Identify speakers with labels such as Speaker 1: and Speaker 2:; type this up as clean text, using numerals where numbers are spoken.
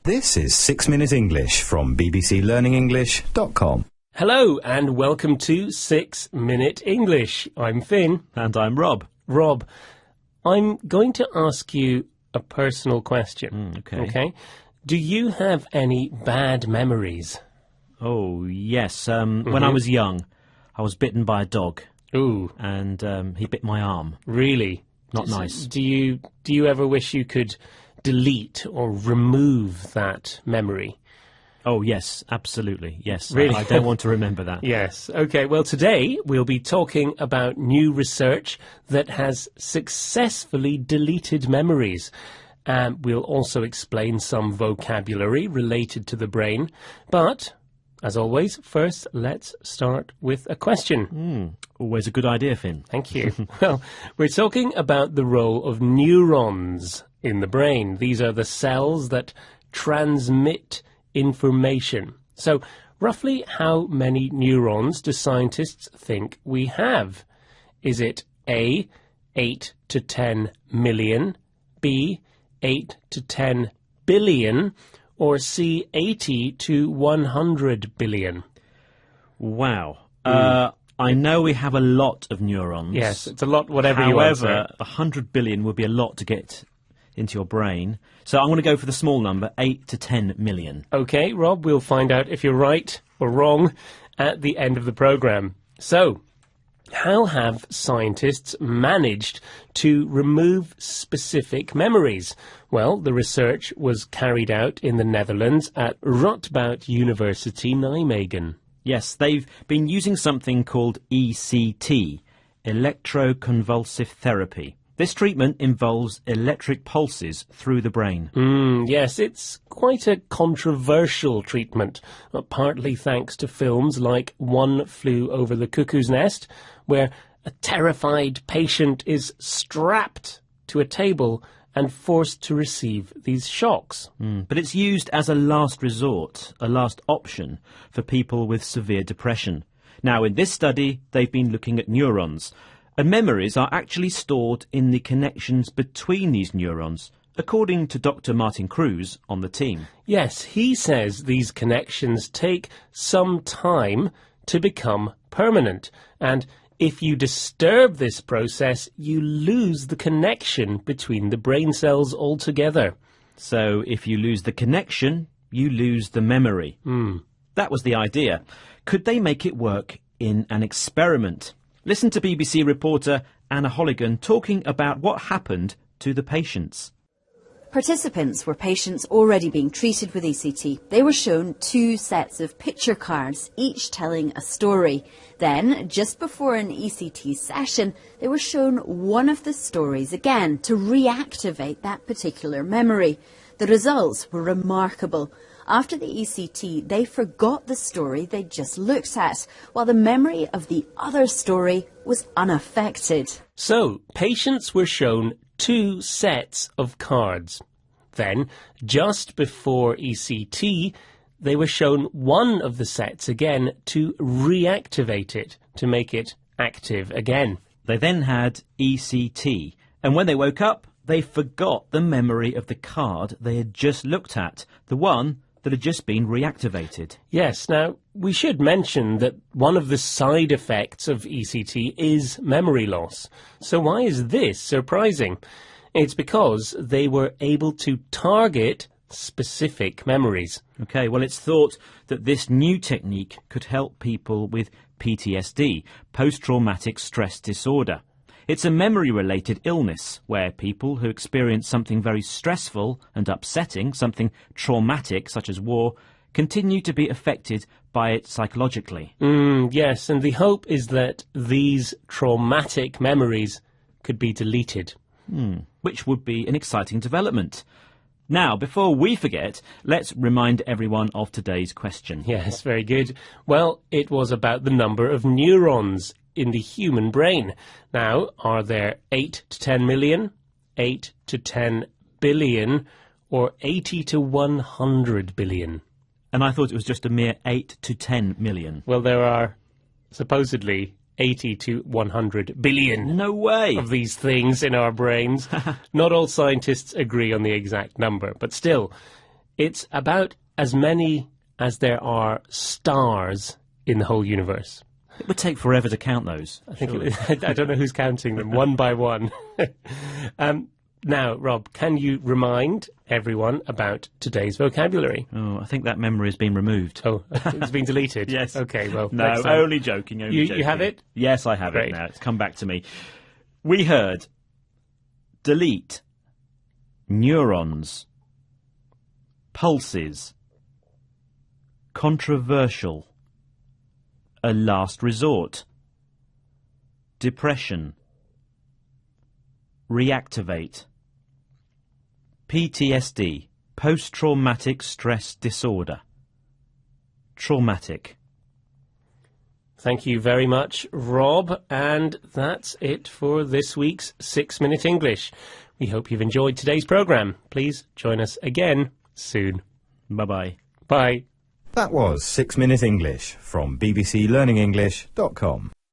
Speaker 1: This is 6 Minute English from bbclearningenglish.com.
Speaker 2: Hello and welcome to 6 Minute English. I'm Finn.
Speaker 3: And I'm Rob.
Speaker 2: Rob, I'm going to ask you a personal question.
Speaker 3: Okay.
Speaker 2: Do you have any bad memories?
Speaker 3: Oh, yes. When I was young, I was bitten by a dog.
Speaker 2: Ooh.
Speaker 3: And he bit my arm.
Speaker 2: Really?
Speaker 3: Not nice.
Speaker 2: Do you ever wish you could delete or remove that memory?
Speaker 3: Oh, yes, absolutely. Yes.
Speaker 2: Really?
Speaker 3: I don't want to remember that.
Speaker 2: Yes. Okay, well, today we'll be talking about new research that has successfully deleted memories. We'll also explain some vocabulary related to the brain. But, as always, first let's start with a question.
Speaker 3: Always a good idea, Finn.
Speaker 2: Thank you. Well, we're talking about the role of neurons in the brain. These are the cells that transmit information. So, roughly how many neurons do scientists think we have? Is it A, 8 to 10 million, B, 8 to 10 billion, or C, 80 to 100 billion?
Speaker 3: Wow. I know we have a lot of neurons.
Speaker 2: Yes, it's a lot, whatever you want.
Speaker 3: However, 100 billion would be a lot to get into your brain. So I'm going to go for the small number, 8 to 10 million.
Speaker 2: Okay, Rob, we'll find out if you're right or wrong at the end of the programme. So, how have scientists managed to remove specific memories? Well, the research was carried out in the Netherlands at Radboud University, Nijmegen.
Speaker 3: Yes, they've been using something called ECT, electroconvulsive therapy. This treatment involves electric pulses through the brain.
Speaker 2: Yes, it's quite a controversial treatment, partly thanks to films like One Flew Over the Cuckoo's Nest, where a terrified patient is strapped to a table and forced to receive these shocks.
Speaker 3: But it's used as a last resort, a last option for people with severe depression. Now, in this study, they've been looking at neurons. And memories are actually stored in the connections between these neurons, according to Dr. Martin Cruz on the team.
Speaker 2: Yes, he says these connections take some time to become permanent. And if you disturb this process, you lose the connection between the brain cells altogether.
Speaker 3: So if you lose the connection, you lose the memory. That was the idea. Could they make it work in an experiment? Listen to BBC reporter Anna Holligan talking about what happened to the patients.
Speaker 4: Participants were patients already being treated with ECT. They were shown 2 sets of picture cards, each telling a story. Then, just before an ECT session, they were shown one of the stories again to reactivate that particular memory. The results were remarkable. After the ECT, they forgot the story they'd just looked at, while the memory of the other story was unaffected.
Speaker 2: So, patients were shown 2 sets of cards. Then, just before ECT, they were shown one of the sets again to reactivate it, to make it active again.
Speaker 3: They then had ECT, and when they woke up, they forgot the memory of the card they had just looked at, the one that had just been reactivated.
Speaker 2: Yes, now, we should mention that one of the side effects of ECT is memory loss. So why is this surprising? It's because they were able to target specific memories.
Speaker 3: Okay, well, it's thought that this new technique could help people with PTSD, post-traumatic stress disorder. It's a memory-related illness where people who experience something very stressful and upsetting, something traumatic such as war, continue to be affected by it psychologically.
Speaker 2: Yes, and the hope is that these traumatic memories could be deleted.
Speaker 3: Which would be an exciting development. Now, before we forget, let's remind everyone of today's question.
Speaker 2: Yes, very good. Well, it was about the number of neurons in the human brain. Now, are there 8 to 10 million, 8 to 10 billion, or 80 to 100 billion?
Speaker 3: And I thought it was just a mere 8 to 10 million.
Speaker 2: Well, there are supposedly 80 to 100 billion
Speaker 3: No way!
Speaker 2: of these things in our brains. Not all scientists agree on the exact number, but still, It's about as many as there are stars in the whole universe.
Speaker 3: It would take forever to count those.
Speaker 2: I think I don't know who's counting them, one by one. Now, Rob, can you remind everyone about today's vocabulary?
Speaker 3: Oh, I think that memory has been removed.
Speaker 2: Oh, it's been deleted?
Speaker 3: Yes.
Speaker 2: Okay, well,
Speaker 3: no,
Speaker 2: next time.
Speaker 3: only joking.
Speaker 2: You have it?
Speaker 3: Yes, I have
Speaker 2: Great.
Speaker 3: it now. It's come back to me. We heard delete, neurons, pulses, controversial, a last resort, depression, reactivate, PTSD, post-traumatic stress disorder, traumatic.
Speaker 2: Thank you very much, Rob, and that's it for this week's 6-Minute English. We hope you've enjoyed today's programme. Please join us again soon.
Speaker 3: Bye-bye.
Speaker 2: Bye.
Speaker 1: That was 6-Minute English from bbclearningenglish.com.